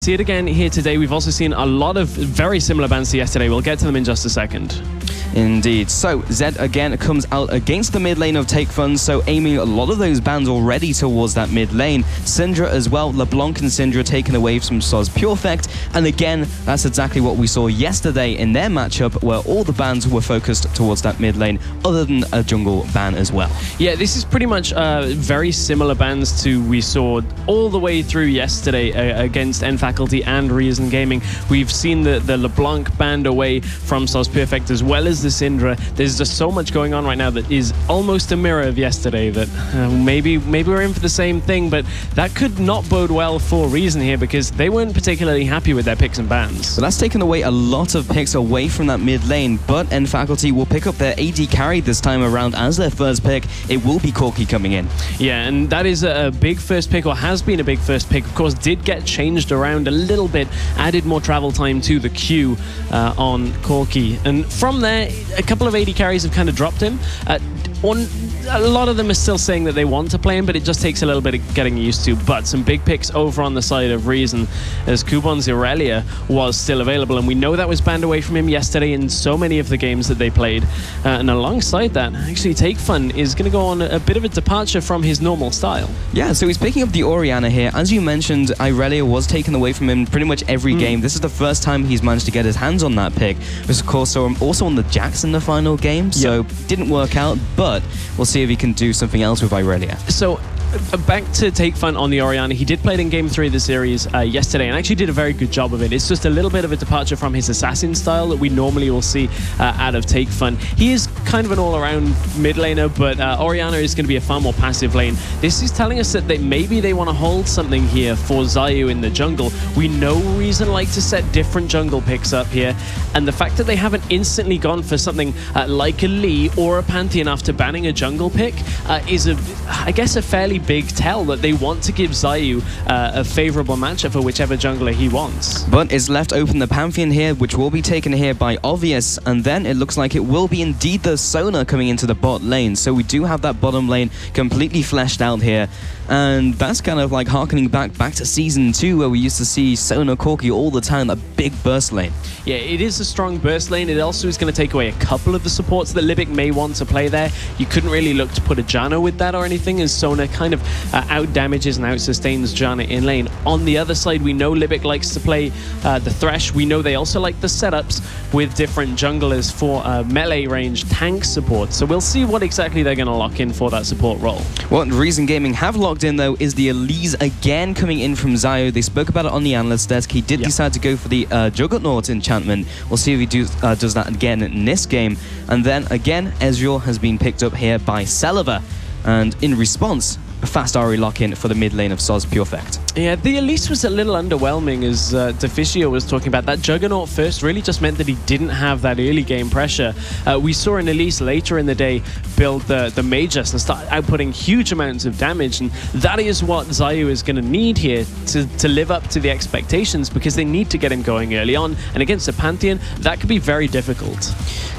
see it again here today. We've also seen a lot of very similar bans to yesterday. We'll get to them in just a second. Indeed. So, Zed again comes out against the mid lane of Takefun, so aiming a lot of those bans already towards that mid lane. Syndra as well, LeBlanc and Syndra taken away from SozPurefec, and again, that's exactly what we saw yesterday in their matchup, where all the bans were focused towards that mid lane, other than a jungle ban as well. Yeah, this is pretty much very similar bans to we saw all the way through yesterday against nfaculty and Reason Gaming. We've seen the LeBlanc banned away from SozPurefec as well as the Syndra. There's just so much going on right now that is almost a mirror of yesterday that maybe we're in for the same thing, but that could not bode well for Reason here because they weren't particularly happy with their picks and bans. So that's taken away a lot of picks away from that mid lane, but nfaculty will pick up their AD carry this time around as their first pick. It will be Corki coming in. Yeah, and that is a big first pick, or has been a big first pick. Of course, did get changed around a little bit, added more travel time to the queue on Corki. And from there, a couple of AD carries have kind of dropped him. A lot of them are still saying that they want to play him, but it just takes a little bit of getting used to. But some big picks over on the side of Reason, as Kubon's Irelia was still available, and we know that was banned away from him yesterday in so many of the games that they played. And alongside that, actually Takefun is going to go on a bit of a departure from his normal style. Yeah, so he's picking up the Orianna here. As you mentioned, Irelia was taken away from him pretty much every game. This is the first time he's managed to get his hands on that pick. Which of course, so also on the Jax in the final game, so didn't work out, but we'll see if he can do something else with Irelia. So back to Takefun on the Orianna. He did play it in Game 3 of the series yesterday and actually did a very good job of it. It's just a little bit of a departure from his assassin style that we normally will see out of Takefun. He is kind of an all-around mid laner, but Orianna is going to be a far more passive lane. This is telling us that maybe they want to hold something here for Xayoo in the jungle. We know Reason like to set different jungle picks up here, and the fact that they haven't instantly gone for something like a Lee or a Pantheon after banning a jungle pick is, I guess, a fairly big tell that they want to give Xayoo a favorable matchup for whichever jungler he wants. But it's left open the Pantheon here, which will be taken here by Obvious, and then it looks like it will be indeed the Sona coming into the bot lane. So we do have that bottom lane completely fleshed out here, and that's kind of like harkening back to Season 2, where we used to see Sona Corki all the time, a big burst lane. Yeah, it is a strong burst lane. It also is going to take away a couple of the supports that Libik may want to play there. You couldn't really look to put a Janna with that or anything, as Sona kind of out-damages and out-sustains Janna in lane. On the other side, we know Libik likes to play the Thresh. We know they also like the setups with different junglers for melee range tank support. So we'll see what exactly they're going to lock in for that support role. What Reason Gaming have locked in, though, is the Elise again coming in from Xayoo. They spoke about it on the analyst desk. He did decide to go for the Juggernaut enchantment. We'll see if he does that again in this game. And then, again, Ezreal has been picked up here by Celaver. And in response, a fast Ahri lock-in for the mid lane of SozPurefec. Yeah, the Elise was a little underwhelming, as Deficio was talking about. That Juggernaut first really just meant that he didn't have that early game pressure. We saw an Elise later in the day build the Magus and start outputting huge amounts of damage, and that is what Xayoo is going to need here to live up to the expectations, because they need to get him going early on, and against the Pantheon, that could be very difficult.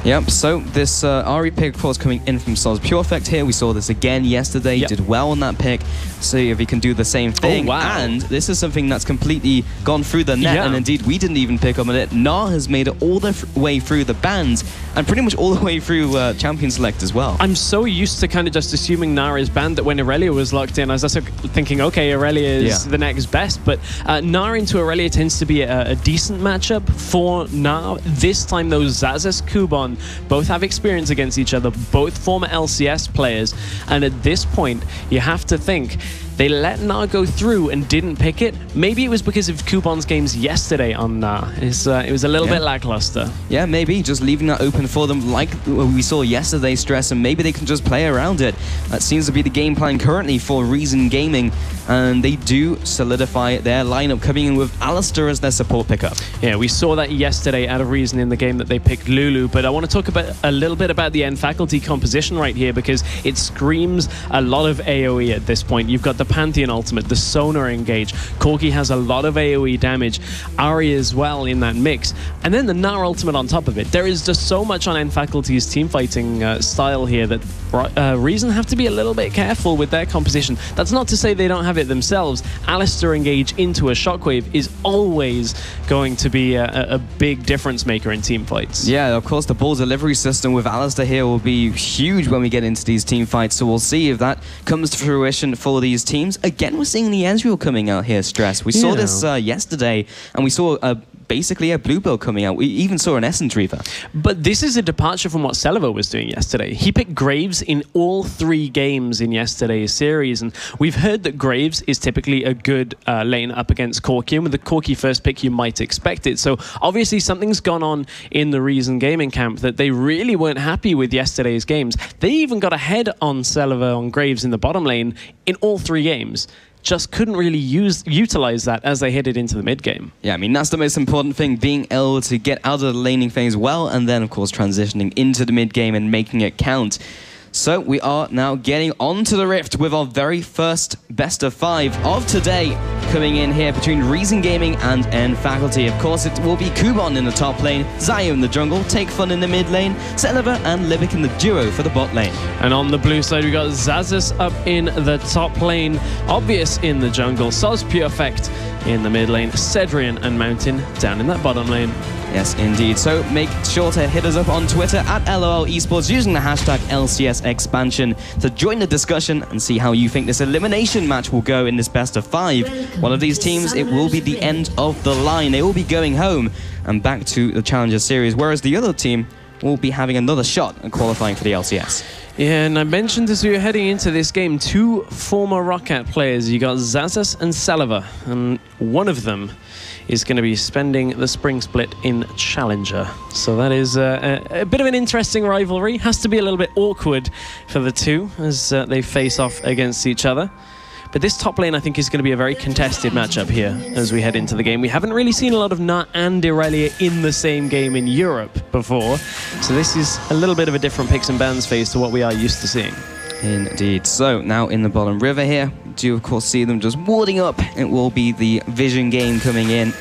Yep, so this Ahri pick, of course, coming in from SozPurefec here. We saw this again yesterday. He did well on that pick. See if he can do the same thing. Oh, wow. And this is something that's completely gone through the net, and indeed we didn't even pick up on it. Gnar has made it all the way through the bans, and pretty much all the way through Champion Select as well. I'm so used to kind of just assuming Gnar is banned that when Irelia was locked in, I was just thinking, okay, Irelia is the next best, but Gnar into Irelia tends to be a decent matchup for Gnar. This time, though, Xaxus, Kubon both have experience against each other, both former LCS players, and at this point, you have to think they let Gnar go through and didn't pick it. Maybe it was because of Kubon's games yesterday on Gnar. It was a little bit lackluster. Yeah, maybe just leaving that open for them like we saw yesterday, Stress, and maybe they can just play around it. That seems to be the game plan currently for Reason Gaming, and they do solidify their lineup, coming in with Alistar as their support pickup. Yeah, we saw that yesterday out of Reason in the game that they picked Lulu, but I want to talk about a little bit about the nfaculty composition right here, because it screams a lot of AoE at this point. You've got the Pantheon ultimate, the Sona engage. Corki has a lot of AoE damage. Ahri as well in that mix. And then the Gnar ultimate on top of it. There is just so much on nfaculty's teamfighting style here that Reason have to be a little bit careful with their composition. That's not to say they don't have it themselves. Alistar engage into a Shockwave is always going to be a big difference maker in team fights. Yeah, of course, the ball delivery system with Alistar here will be huge when we get into these team fights, so we'll see if that comes to fruition for these teams. Again, we're seeing the Ezreal coming out here, Stress. We saw this yesterday, and we saw basically a blue build coming out. We even saw an Essence Reaver. But this is a departure from what Celaver was doing yesterday. He picked Graves in all 3 games in yesterday's series, and we've heard that Graves is typically a good lane up against Corki, and with the Corki first pick you might expect it. So obviously something's gone on in the Reason Gaming camp that they really weren't happy with yesterday's games. They even got ahead on Celaver on Graves in the bottom lane in all 3 games. Just couldn't really utilize that as they headed into the mid game. Yeah, I mean, that's the most important thing, being able to get out of the laning phase well, and then, of course, transitioning into the mid game and making it count. So we are now getting onto the Rift with our very first best of 5 of today, coming in here between Reason Gaming and nfaculty. Of course, it will be Kubon in the top lane, Xayoo in the jungle, Takefun in the mid lane, Celaver and Libik in the duo for the bot lane. And on the blue side, we got Xaxus up in the top lane, Obvious in the jungle, SozPurefec in the mid lane, Sedrion and Mountain down in that bottom lane. Yes, indeed. So make sure to hit us up on Twitter at LOL Esports using the hashtag LCS expansion to join the discussion and see how you think this elimination match will go in this best of 5. One of these teams, it will be the end of the line. They will be going home and back to the Challenger Series, whereas the other team will be having another shot at qualifying for the LCS. Yeah, and I mentioned as we were heading into this game, 2 former Roccat players. You got Xaxus and Celaver, and one of them is going to be spending the spring split in Challenger. So that is a bit of an interesting rivalry. Has to be a little bit awkward for the two as they face off against each other. But this top lane, I think, is going to be a very contested matchup here as we head into the game. We haven't really seen a lot of Gnar and Irelia in the same game in Europe before. So this is a little bit of a different picks and bans phase to what we are used to seeing. Indeed. So now in the bottom river here, do you of course see them just warding up? It will be the Vision game coming in.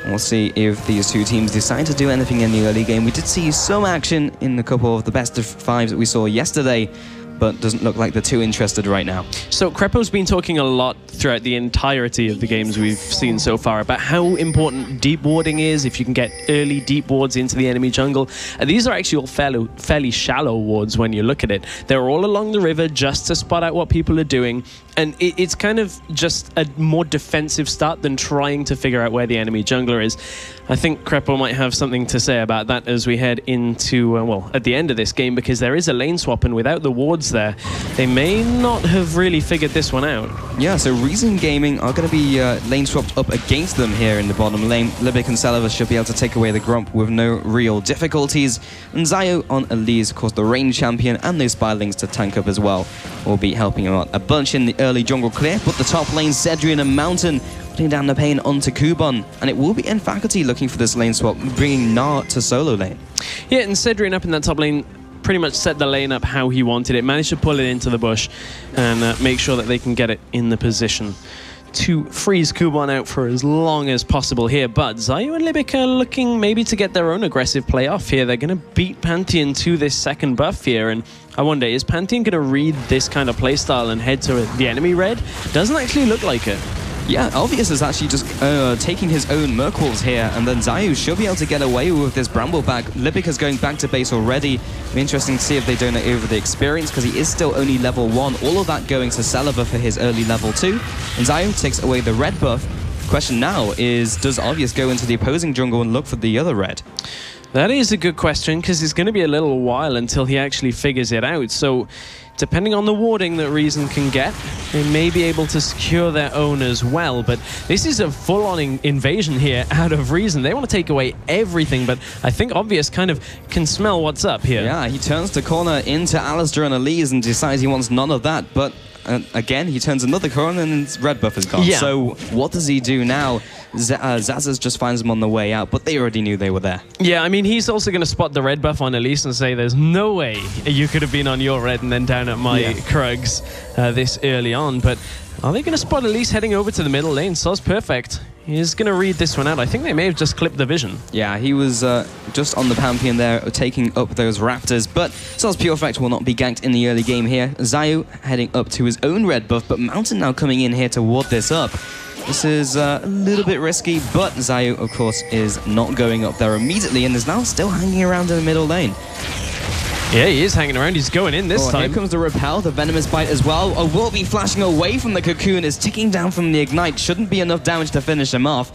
We'll see if these two teams decide to do anything in the early game. We did see some action in a couple of the best of 5s that we saw yesterday, but doesn't look like they're too interested right now. So Krepo's been talking a lot throughout the entirety of the games we've seen so far about how important deep warding is, if you can get early deep wards into the enemy jungle. These are actually all fairly shallow wards when you look at it. They're all along the river just to spot out what people are doing, and it's kind of just a more defensive start than trying to figure out where the enemy jungler is. I think Krepo might have something to say about that as we head into, well, at the end of this game, because there is a lane swap, and without the wards there, they may not have really figured this one out. Yeah, so Reason Gaming are going to be lane swapped up against them here in the bottom lane. Libik and Celaver should be able to take away the Grump with no real difficulties. And Xayoo on Elise, of course, the range champion, and those Spirelings to tank up as well, will be helping him out a bunch in the early jungle clear. But the top lane, Sedrion and Mountain, putting down the pain onto Kubon. And it will be nfaculty looking for this lane swap, bringing Gnar to solo lane. Yeah, and Sedrion up in that top lane pretty much set the lane up how he wanted it, managed to pull it into the bush and make sure that they can get it in the position to freeze Kubon out for as long as possible here. But Xayoo and Libik are looking maybe to get their own aggressive play off here. They're going to beat Pantheon to this second buff here, and I wonder, is Pantheon going to read this kind of playstyle and head to the enemy red? Doesn't actually look like it. Yeah, Obvious is actually just taking his own Merkwolves here, and then Xayoo should be able to get away with this Brambleback. Libik is going back to base already. It'll be interesting to see if they donate over the experience, because he is still only level 1. All of that going to Celaver for his early level 2. And Xayoo takes away the red buff. The question now is, does Obvious go into the opposing jungle and look for the other red? That is a good question, because it's going to be a little while until he actually figures it out. So, depending on the warding that Reason can get, they may be able to secure their own as well. But this is a full-on invasion here out of Reason. They want to take away everything, but I think Obvious kind of can smell what's up here. Yeah, he turns the corner into Alistar and Elise and decides he wants none of that. But again, he turns another corner and his red buff is gone. Yeah. So what does he do now? Xaxus just finds them on the way out, but they already knew they were there. Yeah, I mean, he's also going to spot the red buff on Elise and say, there's no way you could have been on your red and then down at my Krugs this early on. But are they going to spot Elise heading over to the middle lane? SozPurefec, He's going to read this one out. I think they may have just clipped the vision. Yeah, he was just on the Pantheon there, taking up those Raptors, but SozPurefec will not be ganked in the early game here. Xayoo heading up to his own red buff, but Mountain now coming in here to ward this up. This is a little bit risky, but Xayoo, of course, is not going up there immediately and is now still hanging around in the middle lane. Yeah, he is hanging around. He's going in this time. Here comes the Repel, the Venomous Bite as well. A will be flashing away from the Cocoon, is ticking down from the Ignite. Shouldn't be enough damage to finish him off.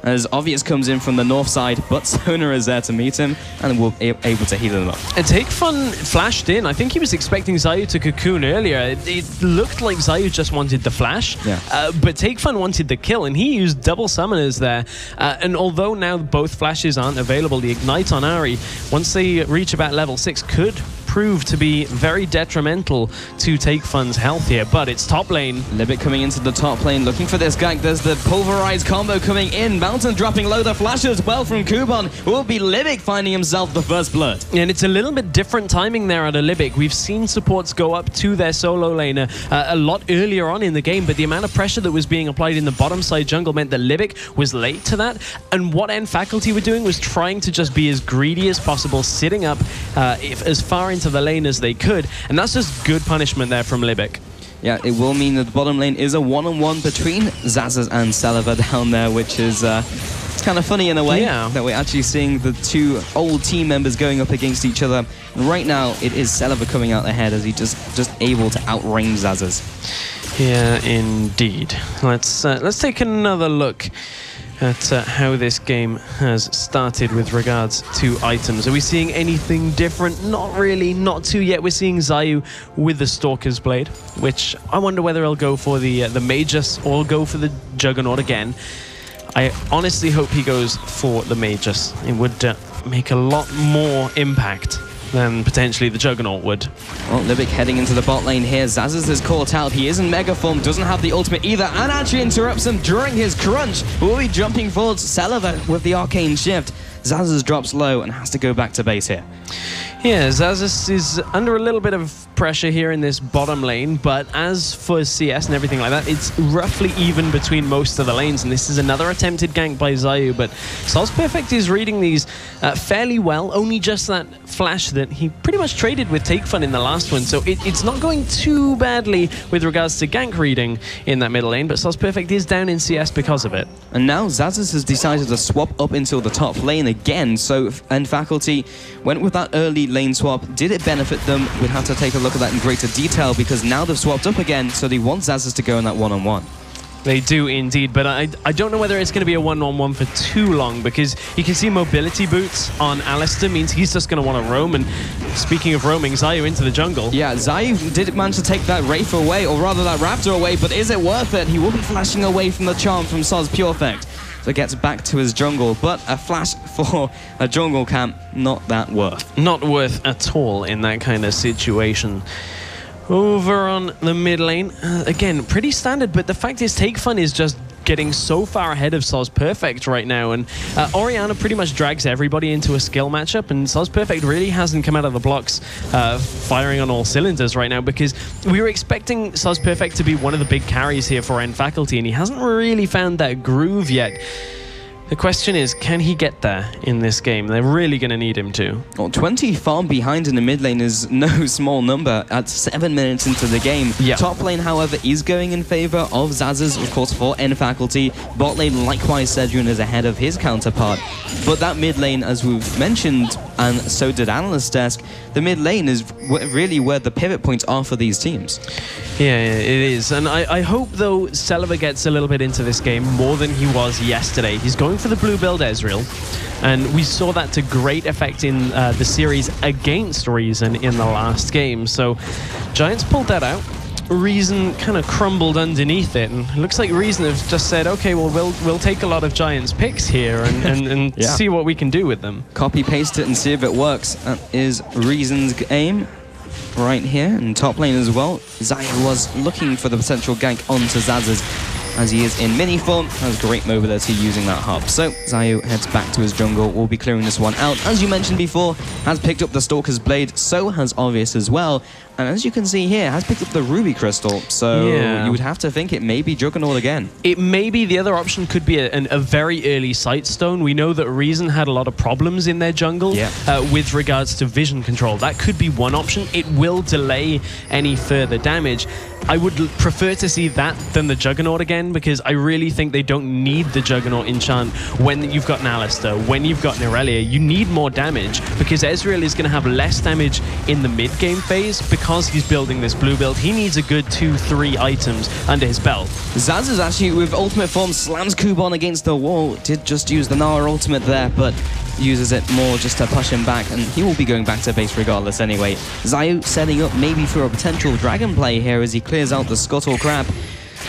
As Obvious comes in from the north side, but Sona is there to meet him and will be able to heal him up. And Takefun flashed in. I think he was expecting Xayoo to Cocoon earlier. It looked like Xayoo just wanted the flash, but Takefun wanted the kill, and he used double summoners there. And although now both flashes aren't available, the Ignite on Ahri, once they reach about level 6, could prove to be very detrimental to Takefun's health here, but it's top lane. Libik coming into the top lane, looking for this gank. There's the Pulverized combo coming in. Mountain dropping low, the flash as well from Kubon. Will be Libik finding himself the first blood. And it's a little bit different timing there at a Libik. We've seen supports go up to their solo laner a lot earlier on in the game, but the amount of pressure that was being applied in the bottom side jungle meant that Libik was late to that. And what nfaculty were doing was trying to just be as greedy as possible, sitting up as far into the lane as they could, and that's just good punishment there from Libik. Yeah, it will mean that the bottom lane is a one-on-one between Xaxus and Celaver down there, which is it's kind of funny in a way that we're actually seeing the two old team members going up against each other. Right now, it is Celaver coming out ahead as he just able to outrange Xaxus. Yeah, indeed. Let's take another look at how this game has started with regards to items. Are we seeing anything different? Not really, not too yet. We're seeing Xayoo with the Stalker's Blade, which I wonder whether he'll go for the Magus or go for the Juggernaut again. I honestly hope he goes for the Magus. It would make a lot more impact than potentially the Juggernaut would. Well, Libik heading into the bot lane here. Xaxus is caught out. He is in mega form, doesn't have the ultimate either, and actually interrupts him during his crunch. Will be jumping forwards. Celaver with the arcane shift. Xaxus drops low and has to go back to base here. Yeah, Xaxus is under a little bit of pressure here in this bottom lane, but as for CS and everything like that, it's roughly even between most of the lanes, and this is another attempted gank by Xayoo, but SozPurefec is reading these fairly well, only just that flash that he pretty much traded with Takefun in the last one, so it's not going too badly with regards to gank reading in that middle lane, but SozPurefec is down in CS because of it. And now Xaxus has decided to swap up into the top lane again, so nfaculty went with that early lane swap. Did it benefit them? We'd have to take a look at that in greater detail, because now they've swapped up again, so they want Xaxus to go in that one-on-one. They do indeed, but I don't know whether it's going to be a one-on-one for too long, because you can see mobility boots on Alistar means he's just going to want to roam, and speaking of roaming, Xayoo into the jungle. Yeah, Xayoo did manage to take that Wraith away, or rather that Raptor away, but is it worth it? He will be flashing away from the charm from SozPurefec. So gets back to his jungle, but a flash for a jungle camp, not that worth. Not worth at all in that kind of situation. Over on the mid lane, again, pretty standard, but the fact is Takefun is just getting so far ahead of SozPurefec right now, and Orianna pretty much drags everybody into a skill matchup, and SozPurefec really hasn't come out of the blocks firing on all cylinders right now, because we were expecting SozPurefec to be one of the big carries here for nfaculty, and he hasn't really found that groove yet. The question is, can he get there in this game? They're really going to need him to. Well, 20 farm behind in the mid lane is no small number at 7 minutes into the game. Yeah. Top lane, however, is going in favor of Xaxus, of course, for nfaculty. Bot lane, likewise, Sedrion is ahead of his counterpart. But that mid lane, as we've mentioned, and so did Analyst's Desk, the mid lane is really where the pivot points are for these teams. Yeah, it is. And I hope, though, Celaver gets a little bit into this game more than he was yesterday. He's going for the blue build Ezreal, and we saw that to great effect in the series against Reason in the last game. So Giants pulled that out. Reason kind of crumbled underneath it, and it looks like Reason have just said, okay, well, we'll take a lot of Giants picks here and yeah, see what we can do with them. Copy paste it and see if it works. That is Reason's aim right here, and top lane as well. Xayoo was looking for the potential gank onto Xaxus, as he is in mini form, has great mobility using that hub. So Xayoo heads back to his jungle, will be clearing this one out. As you mentioned before, has picked up the Stalker's Blade, so has Obvious as well. And as you can see here, has picked up the Ruby Crystal. So you would have to think it may be Juggernaut again. It may be. The other option could be a very early Sightstone. We know that Reason had a lot of problems in their jungle with regards to vision control. That could be one option. It will delay any further damage. I would prefer to see that than the Juggernaut again, because I really think they don't need the Juggernaut enchant when you've got an Alistar, when you've got an Irelia. You need more damage, because Ezreal is going to have less damage in the mid-game phase because he's building this blue build. He needs a good 2-3 items under his belt. Xaxus actually, with ultimate form, slams Kubon against the wall. Did just use the Gnar ultimate there, but uses it more just to push him back, and he will be going back to base regardless anyway. Xayoo setting up maybe for a potential dragon play here as he clears out the Scuttle Crab,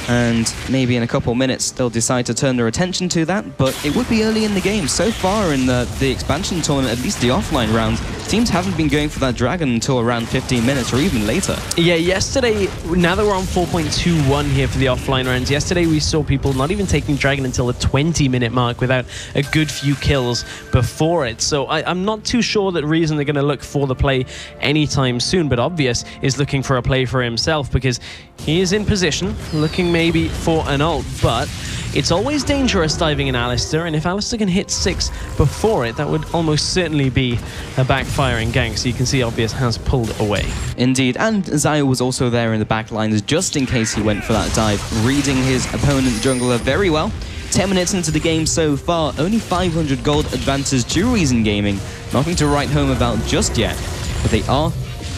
and maybe in a couple minutes they'll decide to turn their attention to that, but it would be early in the game. So far in the expansion tournament, at least the offline rounds, teams haven't been going for that dragon until around 15 minutes or even later. Yeah, yesterday, now that we're on 4.21 here for the offline rounds, yesterday we saw people not even taking dragon until the 20-minute mark without a good few kills before it. So I'm not too sure that Reason are going to look for the play anytime soon, but Obvious is looking for a play for himself because he is in position, looking maybe for an ult, but it's always dangerous diving an Alistar, and if Alistar can hit 6 before it, that would almost certainly be a backfiring gank. So you can see Obvious has pulled away. Indeed, and Xayoo was also there in the back lines just in case he went for that dive, reading his opponent jungler very well. 10 minutes into the game so far, only 500 gold advances to Reason Gaming. Nothing to write home about just yet, but they are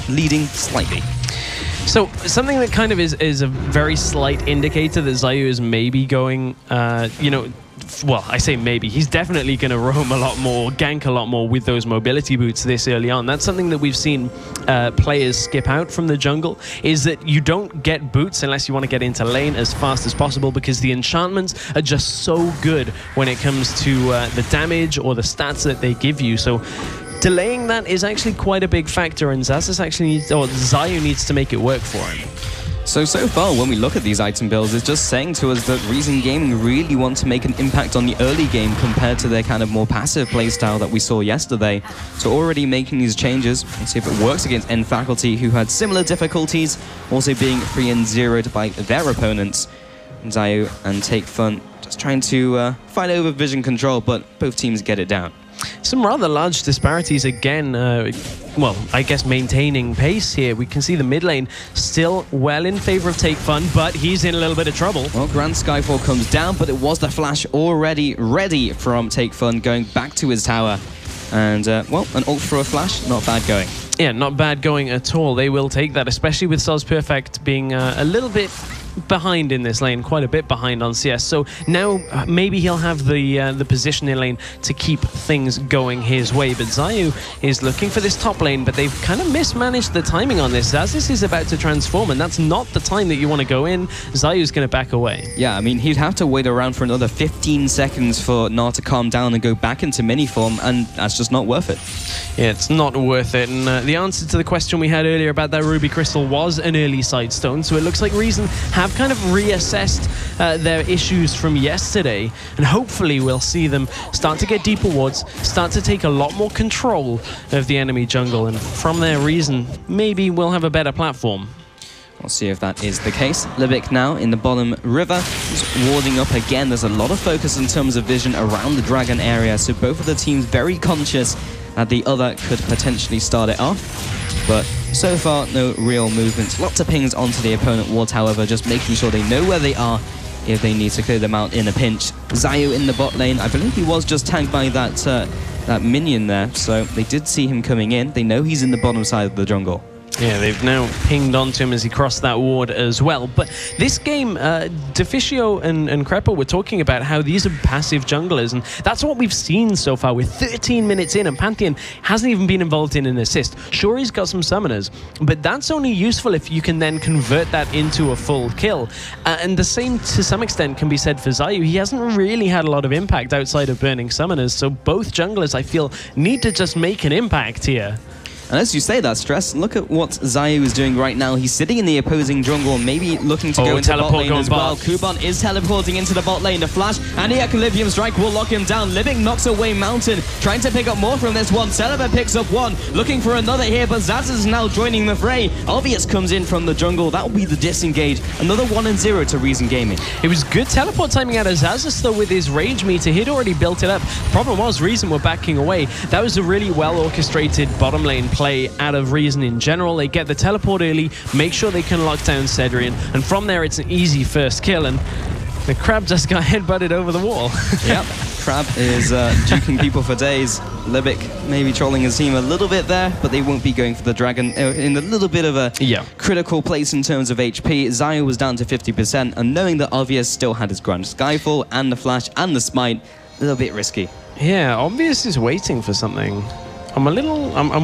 leading slightly. So something that kind of is a very slight indicator that Xayoo is maybe going, you know, well, I say maybe. He's definitely going to roam a lot more, gank a lot more with those mobility boots this early on. That's something that we've seen players skip out from the jungle, is that you don't get boots unless you want to get into lane as fast as possible, because the enchantments are just so good when it comes to the damage or the stats that they give you. So delaying that is actually quite a big factor, and Xayoo needs to make it work for him. So far, when we look at these item builds, it's just saying to us that Reason Gaming really want to make an impact on the early game compared to their kind of more passive playstyle that we saw yesterday. So already making these changes, let's see if it works against nfaculty, who had similar difficulties, also being 3-0'd by their opponents. Xayoo and Takefun just trying to fight over vision control, but both teams get it down. Some rather large disparities again. Well, I guess maintaining pace here. We can see the mid lane still well in favor of Takefun, but he's in a little bit of trouble. Well, Grand Skyfall comes down, but it was the flash already ready from Takefun going back to his tower. And, well, an ult for a flash, not bad going. Yeah, not bad going at all. They will take that, especially with SozPurefec being a little bit behind in this lane, quite a bit behind on CS. So now maybe he'll have the position in lane to keep things going his way. But Xayoo is looking for this top lane, but they've kind of mismanaged the timing on this. As this is about to transform, and that's not the time that you want to go in, Zayoo's going to back away. Yeah, I mean, he'd have to wait around for another 15 seconds for Gnar to calm down and go back into mini form, and that's just not worth it. Yeah, it's not worth it. And the answer to the question we had earlier about that Ruby Crystal was an early Sightstone, so it looks like Reason have kind of reassessed their issues from yesterday, and hopefully we'll see them start to get deeper wards, start to take a lot more control of the enemy jungle, and from their Reason, maybe we'll have a better platform. We'll see if that is the case. Libik now in the bottom river, just warding up again. There's a lot of focus in terms of vision around the dragon area, so both of the teams very conscious that the other could potentially start it off. But so far, no real movement. Lots of pings onto the opponent wards, however, just making sure they know where they are if they need to clear them out in a pinch. Xayoo in the bot lane. I believe he was just tagged by that minion there, so they did see him coming in. They know he's in the bottom side of the jungle. Yeah, they've now pinged onto him as he crossed that ward as well. But this game, Deficio and Crepo were talking about how these are passive junglers, and that's what we've seen so far. We're 13 minutes in, and Pantheon hasn't even been involved in an assist. Sure, he's got some summoners, but that's only useful if you can then convert that into a full kill. And the same, to some extent, can be said for Xayoo. He hasn't really had a lot of impact outside of burning summoners, so both junglers, I feel, need to just make an impact here. And as you say that, Stress, look at what Xayoo is doing right now. He's sitting in the opposing jungle, maybe looking to go into bot lane as well. Kubon is teleporting into the bot lane. The flash and the Ecliptium Strike will lock him down. Libik knocks away Mountain, trying to pick up more from this one. Celaver picks up one, looking for another here, but Xaxus is now joining the fray. Obvious comes in from the jungle. That will be the disengage. Another 1-0 to Reason Gaming. It was good teleport timing out of Xaxus, though, with his rage meter. He'd already built it up. Problem was, Reason were backing away. That was a really well-orchestrated bottom lane play out of Reason in general. They get the teleport early, make sure they can lock down Sedrion, and from there it's an easy first kill, and the Crab just got headbutted over the wall. Yep, Crab is duking people for days. Libik maybe trolling his team a little bit there, but they won't be going for the dragon in a little bit of a critical place in terms of HP. Xayoo was down to 50%, and knowing that Obvious still had his Grand Skyfall and the Flash and the Smite, a little bit risky. Yeah, Obvious is waiting for something. I'm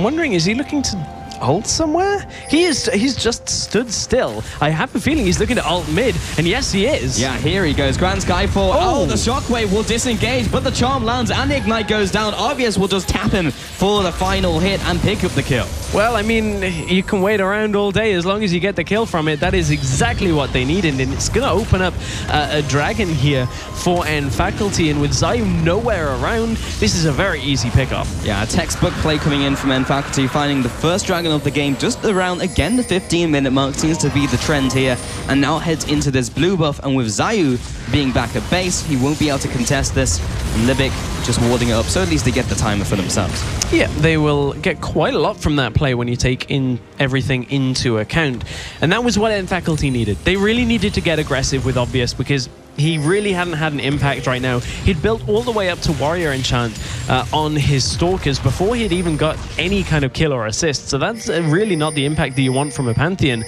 wondering, is he looking to ult somewhere? He's just stood still. I have a feeling he's looking to ult mid, and yes, he is. Yeah, here he goes. Grand Skyfall. Oh, the Shockwave will disengage, but the Charm lands and the Ignite goes down. Obvious will just tap him for the final hit and pick up the kill. Well, I mean, you can wait around all day as long as you get the kill from it. That is exactly what they needed, and it's going to open up a dragon here for nfaculty, and with Xayoo nowhere around, this is a very easy pickoff. Yeah, a textbook play coming in from nfaculty, finding the first dragon of the game just around, again, the 15-minute mark seems to be the trend here, and now heads into this blue buff, and with Xayoo being back at base, he won't be able to contest this, and Libik just warding it up, so at least they get the timer for themselves. Yeah, they will get quite a lot from that play when you take in everything into account, and that was what nfaculty needed. They really needed to get aggressive with Obvious, because he really hadn't had an impact right now. He'd built all the way up to Warrior Enchant on his Stalkers before he'd even got any kind of kill or assist, so that's really not the impact that you want from a Pantheon.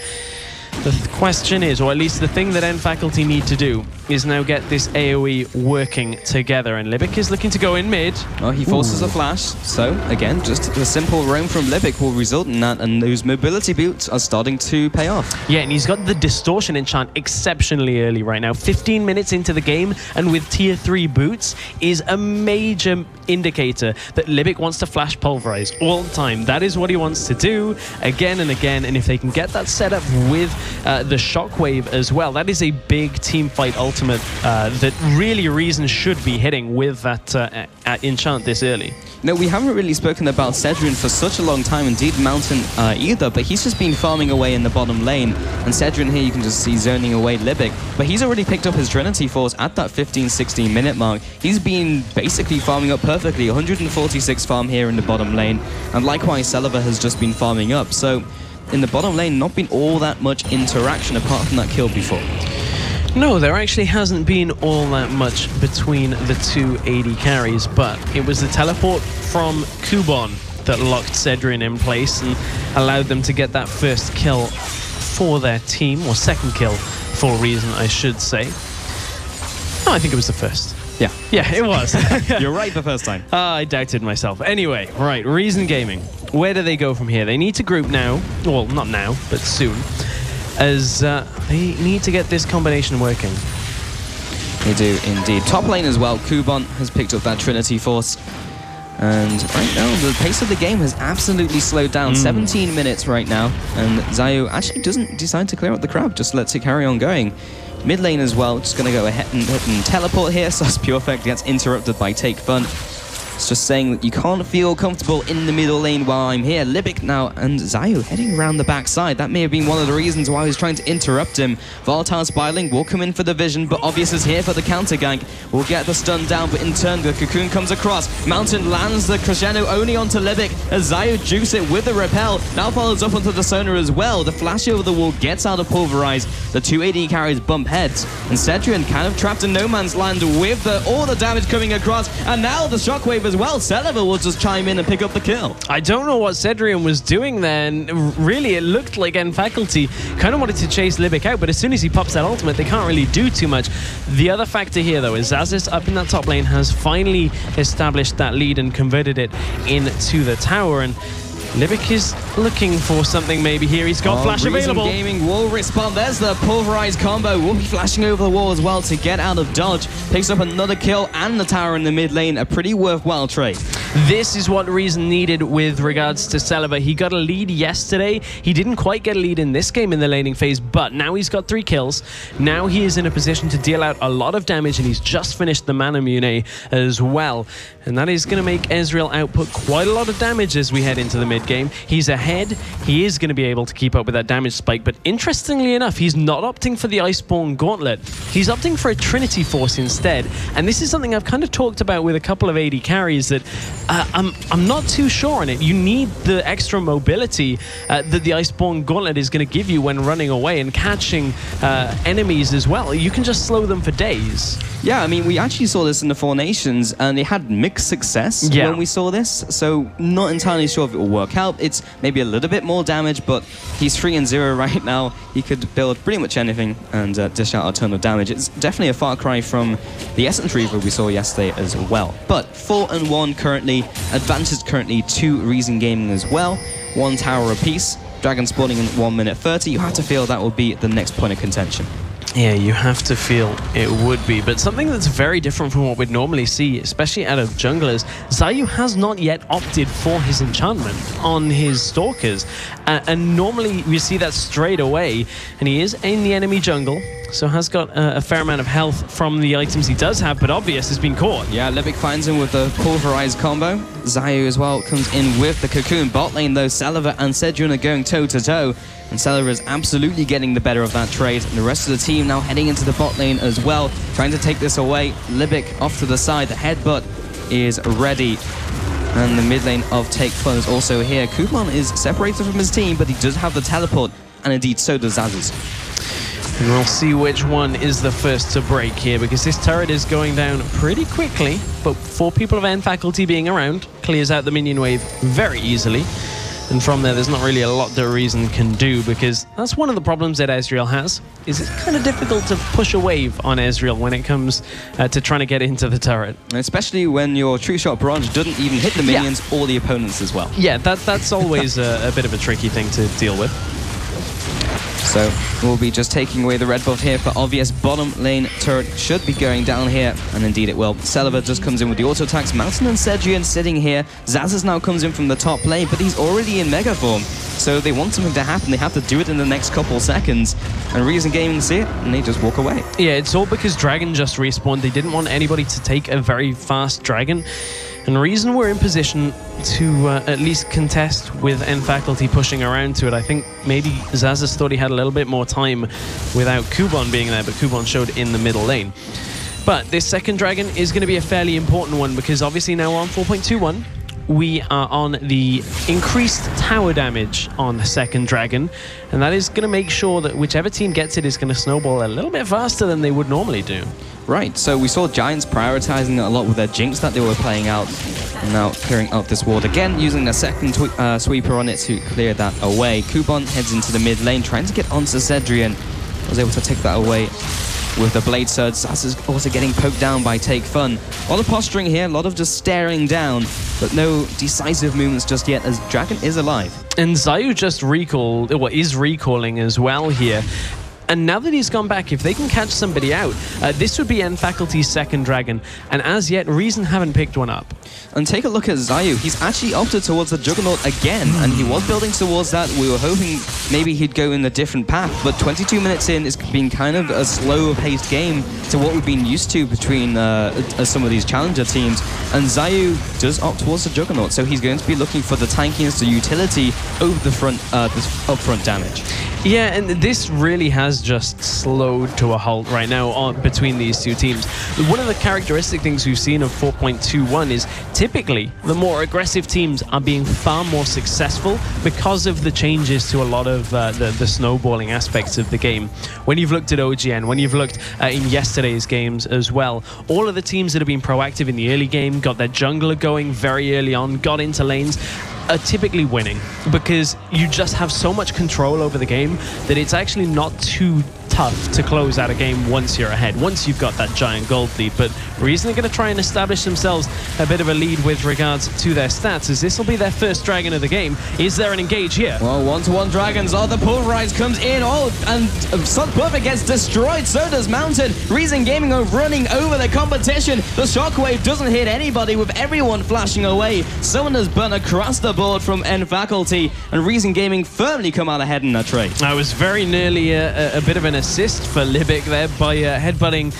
The question is, or at least the thing that nfaculty need to do, is now get this AoE working together, and Libik is looking to go in mid. Well, he forces a flash, so again, just a simple roam from Libik will result in that, and those mobility boots are starting to pay off. Yeah, and he's got the Distortion enchant exceptionally early right now. 15 minutes into the game, and with tier 3 boots is a major indicator that Libik wants to flash pulverize all the time. That is what he wants to do again and again, and if they can get that set up with the Shockwave as well, that is a big team fight ultimate that really Reason should be hitting with that enchant this early. No, we haven't really spoken about Sedrion for such a long time, indeed Mountain either, but he's just been farming away in the bottom lane, and Sedrion here you can just see zoning away Libik, but he's already picked up his Trinity Force at that 15-16 minute mark. He's been basically farming up perfectly, 146 farm here in the bottom lane, and likewise Celaver has just been farming up, so in the bottom lane not been all that much interaction apart from that kill before. No, there actually hasn't been all that much between the two AD carries, but it was the teleport from Kubon that locked Sedrion in place and allowed them to get that first kill for their team, or second kill for Reason, I should say. No, I think it was the first. Yeah. Yeah, it was. You're right the first time. I doubted myself. Anyway, right, Reason Gaming. Where do they go from here? They need to group now. Well, not now, but soon. As they need to get this combination working. They do indeed. Top lane as well, Kubon has picked up that Trinity Force. And right now, the pace of the game has absolutely slowed down. 17 minutes right now. And Xayoo actually doesn't decide to clear out the crowd, just lets it carry on going. Mid lane as well, just going to go ahead and teleport here. SozPurefec gets interrupted by Takefun. It's just saying that you can't feel comfortable in the middle lane while I'm here. Libik now and Xayoo heading around the backside. That may have been one of the reasons why he was trying to interrupt him. Volatile Spiraling will come in for the vision, but Obvious is here for the counter gank. Will get the stun down, but in turn the Cocoon comes across. Mountain lands the crescendo only onto Libik as Xayoo jukes it with the repel. Now follows up onto the Sona as well. The flash over the wall gets out of Pulverize. The two AD carries bump heads, and Sedrion kind of trapped in no man's land with all the damage coming across, and now the Shockwave as well. Celaver will just chime in and pick up the kill. I don't know what Sedrion was doing then. Really, it looked like nfaculty kind of wanted to chase Libik out, but as soon as he pops that ultimate, they can't really do too much. The other factor here, though, is Xaxus up in that top lane has finally established that lead and converted it into the tower, and Libik is looking for something maybe here. He's got flash available. Gaming will respond. There's the pulverized combo. Will be flashing over the wall as well to get out of dodge. Picks up another kill and the tower in the mid lane. A pretty worthwhile trade. This is what Reason needed with regards to Celaver. He got a lead yesterday. He didn't quite get a lead in this game in the laning phase, but now he's got 3 kills. Now he is in a position to deal out a lot of damage, and he's just finished the Mana Mune as well. And that is going to make Ezreal output quite a lot of damage as we head into the mid game. He's ahead. He is going to be able to keep up with that damage spike, but interestingly enough, he's not opting for the Iceborne Gauntlet. He's opting for a Trinity Force instead. And this is something I've kind of talked about with a couple of AD carries that I'm not too sure on it. You need the extra mobility that the Iceborne Gauntlet is going to give you when running away and catching enemies as well. You can just slow them for days. Yeah, I mean, we actually saw this in the Four Nations, and it had mixed success when we saw this, so not entirely sure if it will work out. It's maybe a little bit more damage, but he's 3-0 right now. He could build pretty much anything and dish out a ton of damage. It's definitely a far cry from the Essence Reaver we saw yesterday as well. But 4-1 currently, advantage currently to Reason Gaming as well. 1 tower apiece, Dragon spawning in 1 minute 30. You have to feel that will be the next point of contention. Yeah, you have to feel it would be. But something that's very different from what we'd normally see, especially out of junglers, Xayoo has not yet opted for his enchantment on his Stalkers. And normally we see that straight away. And he is in the enemy jungle, so has got a fair amount of health from the items he does have, but Obvious has been caught. Yeah, Libik finds him with the pulverized combo. Xayoo as well comes in with the cocoon. Bot lane though, Celaver and Sedrion are going toe-to-toe. And Celaver is absolutely getting the better of that trade. And the rest of the team now heading into the bot lane as well, trying to take this away. Libik off to the side. The headbutt is ready. And the mid lane of Takefun is also here. Kubon is separated from his team, but he does have the teleport. And indeed, so does Xaxus. And we'll see which one is the first to break here, because this turret is going down pretty quickly. But 4 people of nfaculty being around clears out the minion wave very easily. And from there, there's not really a lot that Reason can do, because that's one of the problems that Ezreal has, is it's kind of difficult to push a wave on Ezreal when it comes to trying to get into the turret. Especially when your True Shot Barrage doesn't even hit the minions or the opponents as well. Yeah, that's always a bit of a tricky thing to deal with. So we'll be just taking away the red buff here for Obvious. Bottom lane turret should be going down here, and indeed it will. Celaver just comes in with the auto attacks. Mountain and Sedrion sitting here. Xaxus now comes in from the top lane, but he's already in mega form. So they want something to happen. They have to do it in the next couple seconds. And Reason Gaming see it, and they just walk away. Yeah, it's all because Dragon just respawned. They didn't want anybody to take a very fast Dragon. And Reason were in position to at least contest with nfaculty pushing around to it. I think maybe Xaxus thought he had a little bit more time without Kubon being there, but Kubon showed in the middle lane. But this second Dragon is going to be a fairly important one, because obviously now we're on 4.21. We are on the increased tower damage on the second Dragon, and that is going to make sure that whichever team gets it is going to snowball a little bit faster than they would normally do. Right, so we saw Giants prioritizing a lot with their Jinx that they were playing out, and now clearing out this ward again, using their second sweeper on it to clear that away. Kubon heads into the mid lane, trying to get onto Sedrion. Was able to take that away with the Blade Surge. Xaxus is also getting poked down by Takefun. A lot of posturing here, a lot of just staring down, but no decisive movements just yet, as Dragon is alive. And Xayoo just recalled, or is recalling as well here. And now that he's gone back, if they can catch somebody out, this would be nfaculty's second Dragon. And as yet, Reason haven't picked one up. And take a look at Xayoo. He's actually opted towards the Juggernaut again, and he was building towards that. We were hoping maybe he'd go in a different path, but 22 minutes in, it's been kind of a slower-paced game to what we've been used to between some of these challenger teams. And Xayoo does opt towards the Juggernaut, so he's going to be looking for the tankiness, the utility over the front, this upfront damage. Yeah, and this really has just slowed to a halt right now between these two teams. One of the characteristic things we've seen of 4.21 is typically the more aggressive teams are being far more successful because of the changes to a lot of the snowballing aspects of the game. When you've looked at OGN, when you've looked in yesterday's games as well, all of the teams that have been proactive in the early game, got their jungler going very early on, got into lanes, are typically winning, because you just have so much control over the game that it's actually not too tough to close out a game once you're ahead, once you've got that giant gold lead. But Reason are going to try and establish themselves a bit of a lead with regards to their stats, as this will be their first dragon of the game. Is there an engage here? Well, 1-to-1 dragons. Oh, the pulverize comes in. Oh, and SozPurefec gets destroyed. So does Mountain. Reason Gaming are running over the competition. The shockwave doesn't hit anybody, with everyone flashing away. Sona's burnt across the board from nfaculty, and Reason Gaming firmly come out ahead in that trade. That was very nearly a bit of an assist for Libik there by headbutting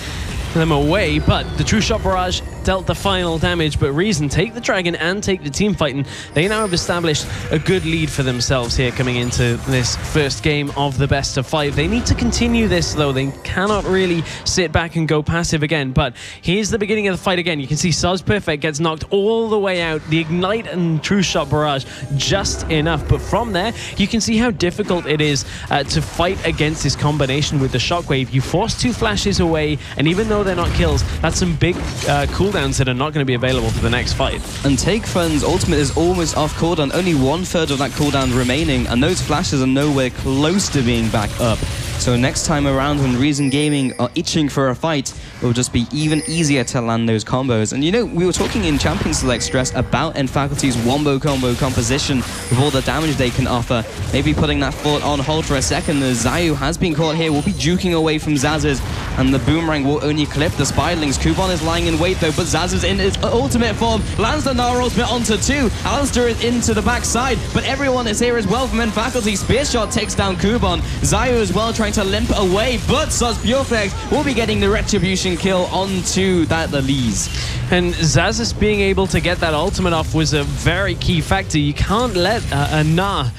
them away, but the True Shot Barrage dealt the final damage. But Reason take the dragon and take the team fight, and they now have established a good lead for themselves here coming into this first game of the best of 5. They need to continue this though. They cannot really sit back and go passive again. But here's the beginning of the fight again. You can see SozPurefec gets knocked all the way out. The Ignite and True Shot Barrage just enough, but from there you can see how difficult it is to fight against this combination with the Shockwave. You force 2 flashes away, and even though they're not kills, that's some big cooldowns that are not going to be available for the next fight. And Takefun's ultimate is almost off cooldown, only 1/3 of that cooldown remaining, and those flashes are nowhere close to being back up. So next time around, when Reason Gaming are itching for a fight, it will just be even easier to land those combos. And you know, we were talking in Champion Select Stress about nfaculty's wombo combo composition with all the damage they can offer. Maybe putting that thought on hold for a second, as Xayoo has been caught here. We'll be juking away from Xaxus, and the boomerang will only clip the Spiderlings. Kubon is lying in wait though, but Xaxus in his ultimate form lands the Gnar ultimate onto 2. Alistar is into the backside, but everyone is here as well from nfaculty. Spear Shot takes down Kubon. Xayoo as well trying to limp away, but SozPurefec will be getting the retribution kill onto that Elise. And Xaxus being able to get that ultimate off was a very key factor. You can't let a Gnar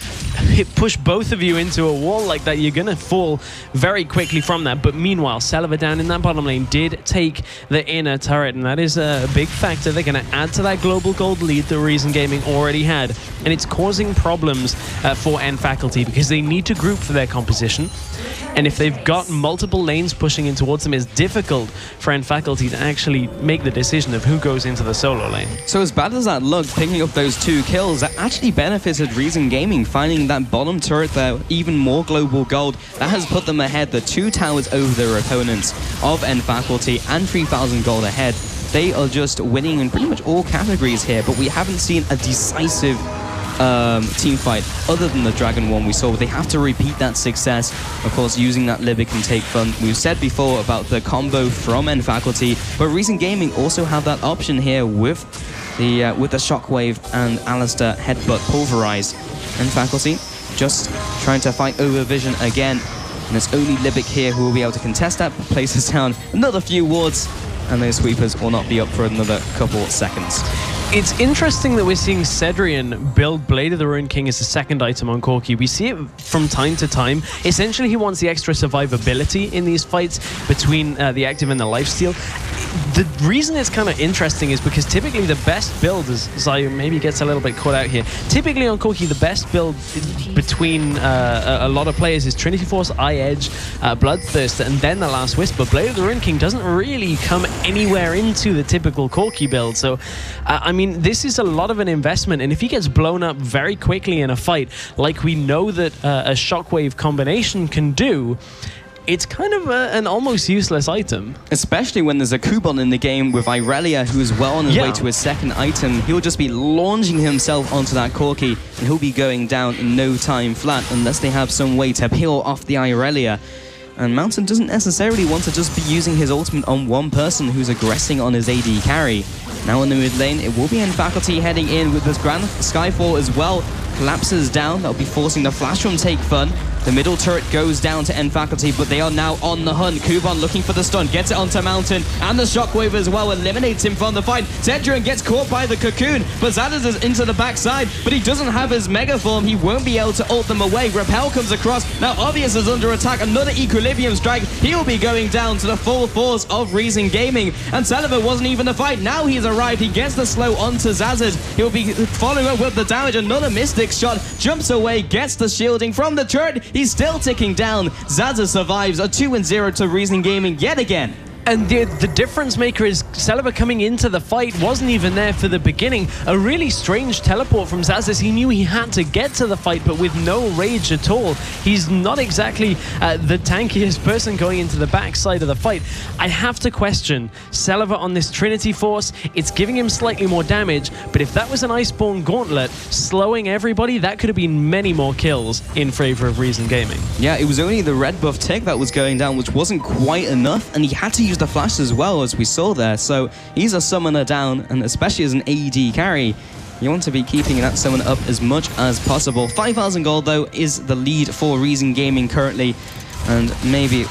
push both of you into a wall like that. You're going to fall very quickly from that. But meanwhile, Celaver down in that bottom lane did take the inner turret, and that is a big factor. They're going to add to that global gold lead that Reason Gaming already had, and it's causing problems for nfaculty because they need to group for their composition. And if they've got multiple lanes pushing in towards them, it's difficult for nfaculty to actually make the decision of who goes into the solo lane. So as bad as that looked, picking up those 2 kills, that actually benefited Reason Gaming, finding that bottom turret there, even more global gold. That has put them ahead, the 2 towers over their opponents of nfaculty, and 3,000 gold ahead. They are just winning in pretty much all categories here, but we haven't seen a decisive team fight other than the Dragon one we saw. They have to repeat that success, of course, using that Libik and Takefun. We've said before about the combo from nfaculty, but Reason Gaming also have that option here with the Shockwave and Alistar Headbutt Pulverize. nfaculty just trying to fight over vision again, and it's only Libik here who will be able to contest that, places down another few wards, and those sweepers will not be up for another couple seconds. It's interesting that we're seeing Sedrion build Blade of the Ruined King as a second item on Corki. We see it from time to time. Essentially, he wants the extra survivability in these fights between the active and the lifesteal. The reason it's kind of interesting is because typically the best build, as Xayoo maybe gets a little bit caught out here, typically on Corki the best build between a lot of players is Trinity Force, Eye Edge, Bloodthirster, and then the Last Whisper. Blade of the Ruined King doesn't really come anywhere into the typical Corki build, so I mean, this is a lot of an investment, and if he gets blown up very quickly in a fight, like we know that a Shockwave combination can do, it's kind of an almost useless item. Especially when there's a Kubon in the game with Irelia, who is well on his way to his second item. He'll just be launching himself onto that Corki, and he'll be going down in no time flat unless they have some way to peel off the Irelia. And Mountain doesn't necessarily want to just be using his ultimate on one person who's aggressing on his AD carry. Now in the mid lane, it will be nfaculty heading in with this Grand Skyfall as well. Collapses down, that'll be forcing the flash from Takefun. The middle turret goes down to nfaculty, but they are now on the hunt. Kubon looking for the stun, gets it onto Mountain, and the Shockwave as well eliminates him from the fight. Sedrion gets caught by the Cocoon, but Xaxus is into the backside, but he doesn't have his Mega Form. He won't be able to ult them away. Repel comes across. Now Obvious is under attack. Another Equilibrium strike. He'll be going down to the full force of Reason Gaming, and Celaver wasn't even the fight. Now he's arrived. He gets the slow onto Xaxus. He'll be following up with the damage. Another Mystic Shot. Jumps away, gets the shielding from the turret. He's still ticking down. Xaxus survives a 2-0 to Reason Gaming yet again. And the difference maker is Celaver coming into the fight wasn't even there for the beginning. A really strange teleport from Xaxus. He knew he had to get to the fight, but with no rage at all. He's not exactly the tankiest person going into the backside of the fight. I have to question Celaver on this Trinity Force. It's giving him slightly more damage, but if that was an Iceborne Gauntlet slowing everybody, that could have been many more kills in favor of Reason Gaming. Yeah, it was only the red buff tick that was going down, which wasn't quite enough, and he had to use the flash as well, as we saw there. So he's a summoner down, and especially as an AD carry, you want to be keeping that summon up as much as possible. 5,000 gold, though, is the lead for Reason Gaming currently, and maybe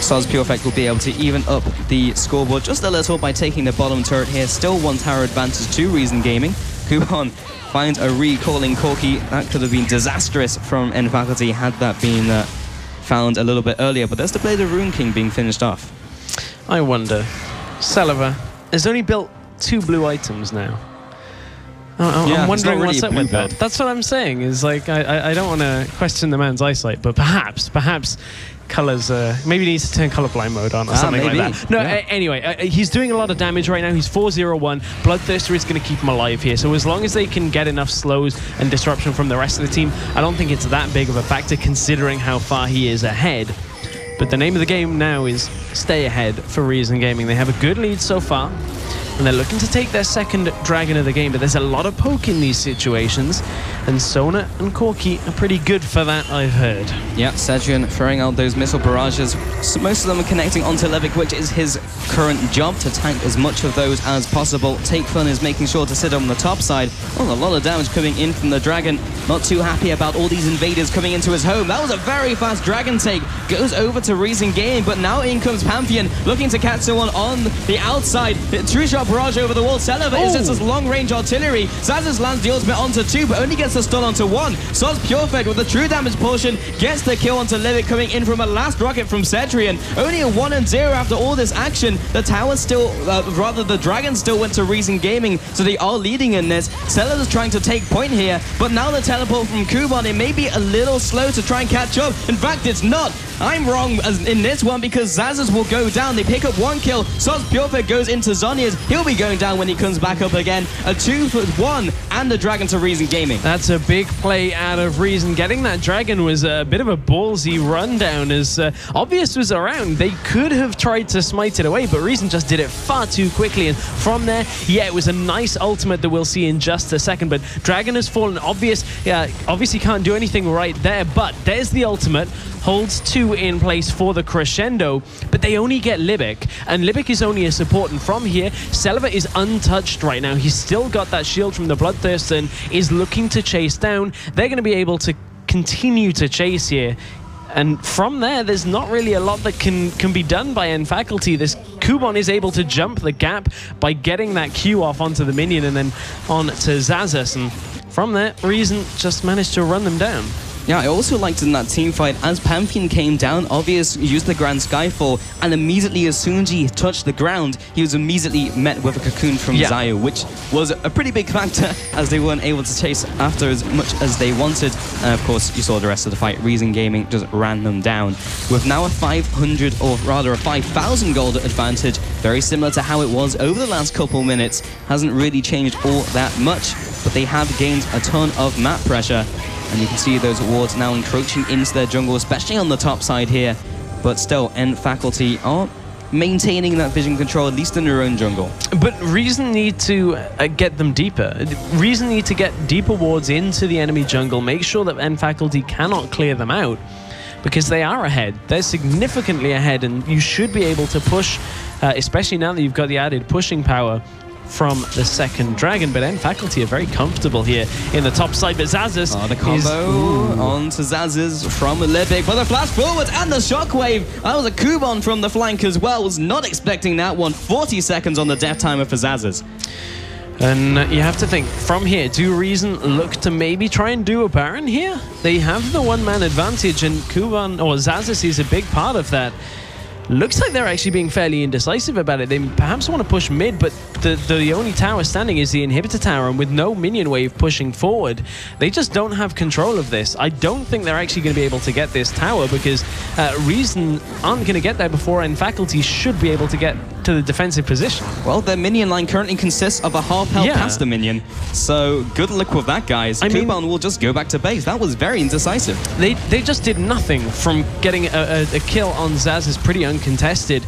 SozPurefec will be able to even up the scoreboard just a little by taking the bottom turret here. Still 1 tower advantage to Reason Gaming. Kubon finds a recalling Corki. That could have been disastrous from nfaculty had that been found a little bit earlier. But there's the Blade of Rune King being finished off. I wonder. Celaver has only built 2 blue items now. I'm wondering what's up with that. That's what I'm saying. Is like I don't want to question the man's eyesight, but perhaps colors, maybe he needs to turn colorblind mode on or something like that. No, anyway, he's doing a lot of damage right now. He's 4-0-1. Bloodthirster is going to keep him alive here. So as long as they can get enough slows and disruption from the rest of the team, I don't think it's that big of a factor considering how far he is ahead. But the name of the game now is stay ahead for Reason Gaming. They have a good lead so far, and they're looking to take their second dragon of the game, but there's a lot of poke in these situations, and Sona and Corki are pretty good for that, I've heard. Yeah, Sedrion throwing out those missile barrages. So most of them are connecting onto Libik, which is his current job, to tank as much of those as possible. Takefun is making sure to sit on the top side. Oh, a lot of damage coming in from the dragon. Not too happy about all these invaders coming into his home. That was a very fast dragon take. Goes over to Reason Gaming, but now in comes Pantheon, looking to catch someone on the outside. True shot barrage over the wall. Celaver is just as long-range artillery. Xaxus lands the ultimate onto 2, but only gets the stun onto 1. SozPurefec with the true damage portion gets the kill onto Libik, coming in from a last rocket from Sedrion. Only a 1-0 after all this action. The tower still, rather the dragon still went to Reason Gaming, so they are leading in this. Celaver's trying to take point here, but now the teleport from Kubon, it may be a little slow to try and catch up. In fact, it's not. I'm wrong in this one because Xaxus will go down. They pick up 1 kill. SozPurefec goes into Zhonya's. He'll be going down when he comes back up again. A 2-for-1 and the dragon to Reason Gaming. That's a big play out of Reason. Getting that dragon was a bit of a ballsy rundown as Obvious was around. They could have tried to smite it away, but Reason just did it far too quickly. And from there, yeah, it was a nice ultimate that we'll see in just a second. But dragon has fallen. Obvious, yeah, obviously can't do anything right there, but there's the ultimate. Holds 2 in place for the crescendo, but they only get Libik, and Libik is only a support, and from here, Celaver is untouched right now. He's still got that shield from the Bloodthirster and is looking to chase down. They're going to be able to continue to chase here, and from there, there's not really a lot that can be done by nfaculty. This Kubon is able to jump the gap by getting that Q off onto the minion and then on to Xaxus, and from there, Reason just managed to run them down. Yeah, I also liked in that team fight, as Pantheon came down, Obvious used the Grand Skyfall, and immediately as soon as he touched the ground, he was immediately met with a cocoon from Xayoo, which was a pretty big factor, as they weren't able to chase after as much as they wanted. And of course, you saw the rest of the fight. Reason Gaming just ran them down. With now a 500, or rather a 5,000 gold advantage, very similar to how it was over the last couple minutes. Hasn't really changed all that much, but they have gained a ton of map pressure. And you can see those wards now encroaching into their jungle, especially on the top side here. But still, nfaculty are maintaining that vision control, at least in their own jungle. But Reason need to get them deeper. Reason need to get deeper wards into the enemy jungle, make sure that nfaculty cannot clear them out, because they are ahead. They're significantly ahead, and you should be able to push, especially now that you've got the added pushing power from the second dragon. But nfaculty are very comfortable here in the top side. But Xaxus, the combo onto Xaxus from Libik, but the flash forward and the shockwave. That was a Kubon from the flank as well. Was not expecting that one. 40 seconds on the death timer for Xaxus. And you have to think, from here, do Reason look to maybe try and do a Baron here? They have the one-man advantage, and Kubon, or Xaxus, is a big part of that. Looks like they're actually being fairly indecisive about it. They perhaps want to push mid, but the only tower standing is the inhibitor tower, and with no minion wave pushing forward, they just don't have control of this. I don't think they're actually going to be able to get this tower because Reason aren't going to get there before nfaculty should be able to get to the defensive position. Well, their minion line currently consists of a half-health caster minion, so good luck with that, guys. Kubon will just go back to base. That was very indecisive. They just did nothing from getting a kill on Xaxus pretty uncontested.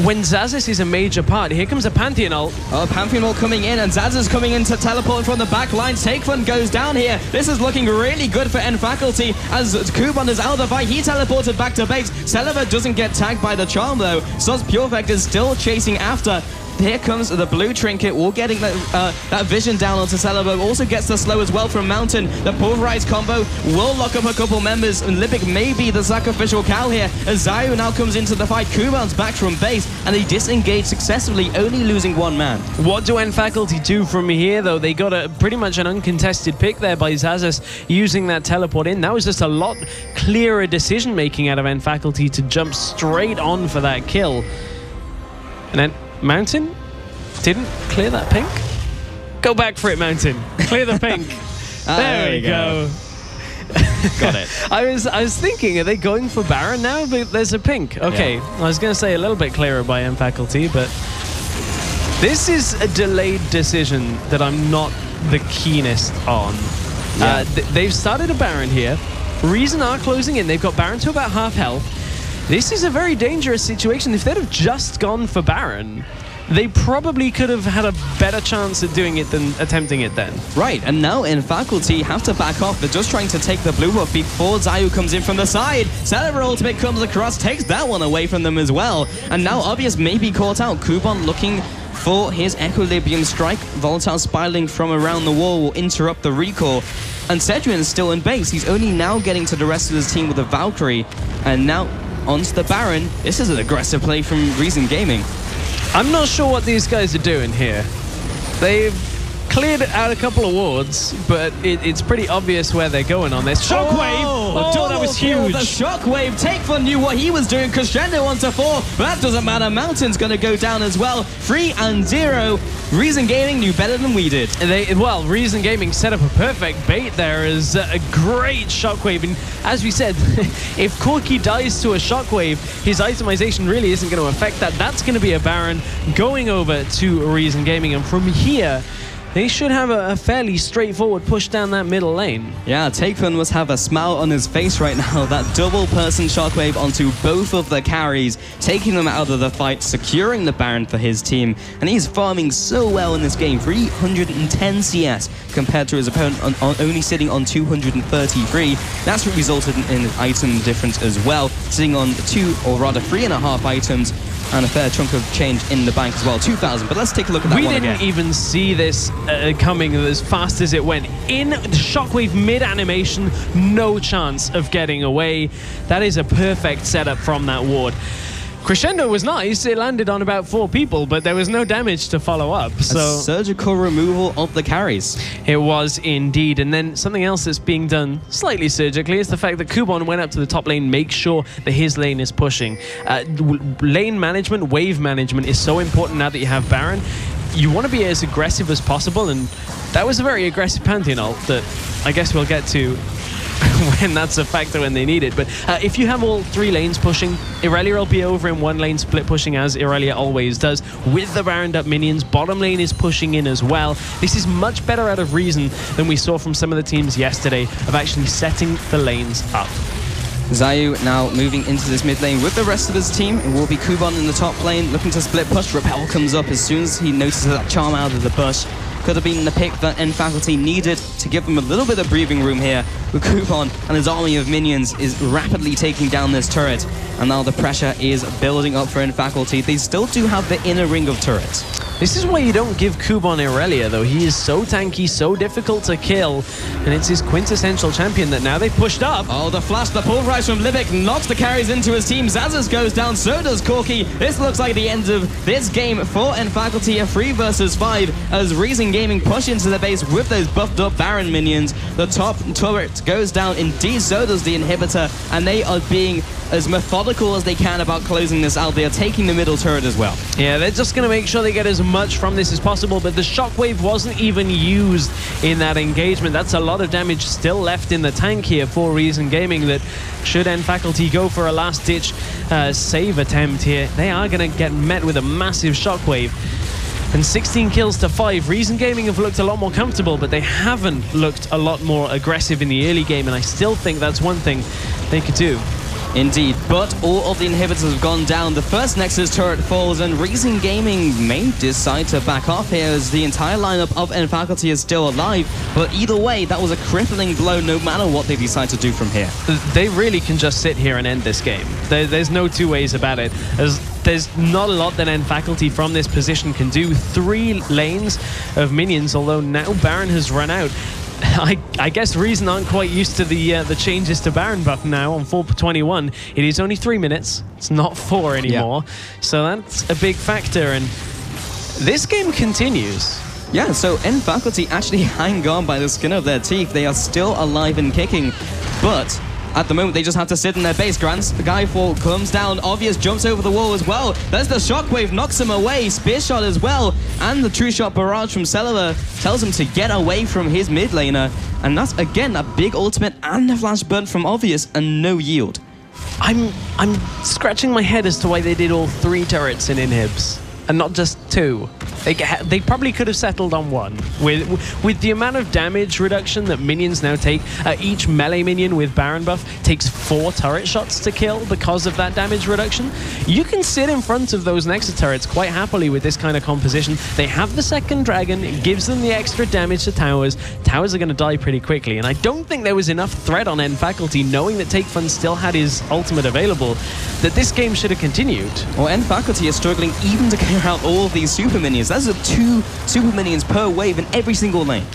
When Xaxus is a major part, here comes a Pantheon ult. Oh, Pantheon ult coming in, and Xaxus coming in to teleport from the back line. Takefun goes down here. This is looking really good for nfaculty as Kubon is out of the fight. He teleported back to base. Celaver doesn't get tagged by the charm, though. SozPurefec is still chasing after. Here comes the blue trinket. We're getting that vision down onto Celaver. Also gets the slow as well from Mountain. The pulverized combo will lock up a couple members, and Libik may be the sacrificial cow here as Xayoo now comes into the fight. Kubon's back from base, and they disengage successfully, only losing one man. What do nfaculty do from here, though? They got pretty much an uncontested pick there by Xaxus using that teleport in. That was just a lot clearer decision-making out of nfaculty to jump straight on for that kill. And then Mountain didn't clear that pink. Go back for it, Mountain. Clear the pink. There we go. Got it. I was thinking, are they going for Baron now? But there's a pink. Okay, I was going to say a little bit clearer by nfaculty, but this is a delayed decision that I'm not the keenest on. They've started a Baron here. Reason are closing in. They've got Baron to about half health. This is a very dangerous situation. If they'd have just gone for Baron, they probably could have had a better chance at doing it than attempting it then. Right, and now nfaculty have to back off. They're just trying to take the blue buff before Xayoo comes in from the side. Celaver ultimate comes across, takes that one away from them as well. And now Obvious may be caught out. Kubon looking for his Equilibrium Strike. Volatile spiraling from around the wall will interrupt the recall. And Sedrion is still in base. He's only now getting to the rest of his team with a Valkyrie. And now onto the Baron. This is an aggressive play from Reason Gaming. I'm not sure what these guys are doing here. They've cleared out a couple of wards, but it's pretty obvious where they're going on this. Shockwave! Oh, that was huge. The Shockwave. Takefun knew what he was doing. Crescendo onto 4, but that doesn't matter. Mountain's going to go down as well. 3 and 0. Reason Gaming knew better than we did. Well, Reason Gaming set up a perfect bait there as a great Shockwave. And as we said, if Corki dies to a Shockwave, his itemization really isn't going to affect that. That's going to be a Baron going over to Reason Gaming. And from here, they should have a fairly straightforward push down that middle lane. Yeah, Takefun must have a smile on his face right now. That double-person Shockwave onto both of the carries, taking them out of the fight, securing the Baron for his team. And he's farming so well in this game. 310 CS compared to his opponent only sitting on 233. That's what resulted in an item difference as well, sitting on 2 or rather 3.5 items. And a fair chunk of change in the bank as well, 2,000. But let's take a look at that one again. We didn't even see this coming as fast as it went. In the Shockwave mid-animation, no chance of getting away. That is a perfect setup from that ward. Crescendo was nice. It landed on about 4 people, but there was no damage to follow up. So a surgical removal of the carries. It was indeed. And then something else that's being done slightly surgically is the fact that Kubon went up to the top lane, make sure that his lane is pushing. Lane management, wave management is so important now that you have Baron. You want to be as aggressive as possible, and that was a very aggressive Pantheon ult that I guess we'll get to when that's a factor when they need it. But if you have all 3 lanes pushing, Irelia will be over in 1 lane split pushing as Irelia always does. With the Baroned up minions, bottom lane is pushing in as well. This is much better out of Reason than we saw from some of the teams yesterday of actually setting the lanes up. Xayoo now moving into this mid lane with the rest of his team. It will be Kubon in the top lane looking to split push. Repel comes up as soon as he notices that charm out of the bush. Could have been the pick that nfaculty needed to give them a little bit of breathing room here. With Kubon and his army of minions is rapidly taking down this turret. And now the pressure is building up for nfaculty. They still do have the inner ring of turrets. This is why you don't give Kubon Irelia, though. He is so tanky, so difficult to kill, and it's his quintessential champion that now they pushed up. Oh, the flash, the pulverize from Libik knocks the carries into his team. Xaxus goes down, so does Corki. This looks like the end of this game for nfaculty, a 3 versus 5, as Reason Gaming push into the base with those buffed up Baron minions. The top turret goes down, indeed, so does the inhibitor, and they are being as methodical as they can about closing this out. They are taking the middle turret as well. Yeah, they're just going to make sure they get as much from this as possible, but the shockwave wasn't even used in that engagement. That's a lot of damage still left in the tank here for Reason Gaming, that should nfaculty go for a last-ditch save attempt here, they are going to get met with a massive shockwave. And 16 kills to 5. Reason Gaming have looked a lot more comfortable, but they haven't looked a lot more aggressive in the early game, and I still think that's one thing they could do. Indeed, but all of the inhibitors have gone down. The first Nexus turret falls, and Reason Gaming may decide to back off here as the entire lineup of nfaculty is still alive. But either way, that was a crippling blow no matter what they decide to do from here. They really can just sit here and end this game. There's no two ways about it. There's not a lot that nfaculty from this position can do. 3 lanes of minions, although now Baron has run out. I guess Reason aren't quite used to the changes to Baron buff now on 4:21. It is only 3 minutes. It's not 4 anymore. Yeah. So that's a big factor, and this game continues. Yeah, so nfaculty actually hang on by the skin of their teeth. They are still alive and kicking, but at the moment, they just have to sit in their base. Skyfall comes down. Obvious jumps over the wall as well. There's the shockwave, knocks him away. Spear shot as well. And the true shot barrage from Celaver tells him to get away from his mid laner. And that's, again, a big ultimate and a flash burn from Obvious and no yield. I'm scratching my head as to why they did all 3 turrets in inhibs and not just 2. They probably could have settled on 1. With the amount of damage reduction that minions now take, each melee minion with Baron buff takes 4 turret shots to kill because of that damage reduction. You can sit in front of those Nexus turrets quite happily with this kind of composition. They have the second dragon, it gives them the extra damage to towers. Towers are going to die pretty quickly, and I don't think there was enough threat on nfaculty, knowing that Takefun still had his ultimate available, that this game should have continued. Well, nfaculty is struggling even to clear out all of these super minions. That's 2 super minions per wave in every single lane.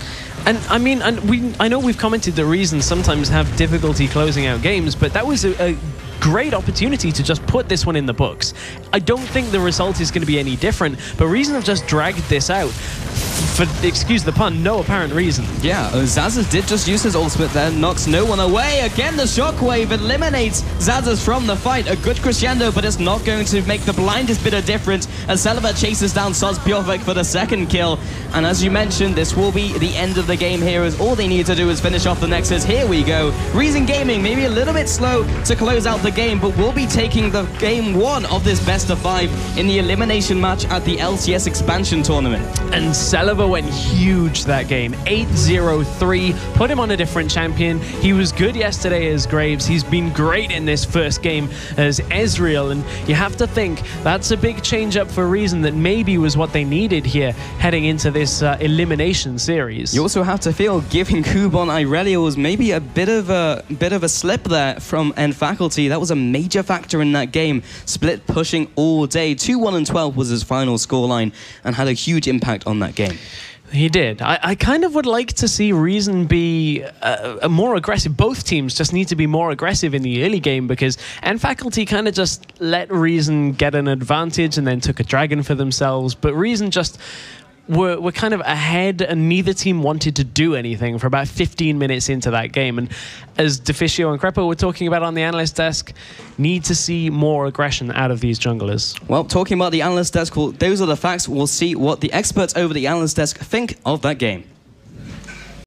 And I mean, I know we've commented that Reason sometimes have difficulty closing out games, but that was a great opportunity to just put this one in the books. I don't think the result is going to be any different, but Reason have just dragged this out for, excuse the pun, no apparent reason. Yeah, Xaxus did just use his ultimate there, knocks no one away. Again, the shockwave eliminates Xaxus from the fight. A good crescendo, but it's not going to make the blindest bit of difference as Celaver chases down SozPurefec for the second kill. And as you mentioned, this will be the end of the game here, as all they need to do is finish off the Nexus. Here we go. Reason Gaming maybe a little bit slow to close out the game, but we'll be taking the game 1 of this best of 5 in the elimination match at the LCS expansion tournament. And Celaver went huge that game. 8-0-3, put him on a different champion. He was good yesterday as Graves. He's been great in this first game as Ezreal, and you have to think that's a big change up for Reason that maybe was what they needed here heading into this elimination series. You also have to feel giving Kubon Irelia was maybe a bit of a slip there from nfaculty. That was a major factor in that game. Split pushing all day. 2-1-12 was his final scoreline and had a huge impact on that game. He did. I kind of would like to see Reason be more aggressive. Both teams just need to be more aggressive in the early game, because nfaculty kind of just let Reason get an advantage and then took a dragon for themselves. But Reason just were kind of ahead, and neither team wanted to do anything for about 15 minutes into that game. And as Deficio and Crepo were talking about on the analyst desk, need to see more aggression out of these junglers. Well, talking about the analyst desk, well, those are the facts. We'll see what the experts over the analyst desk think of that game.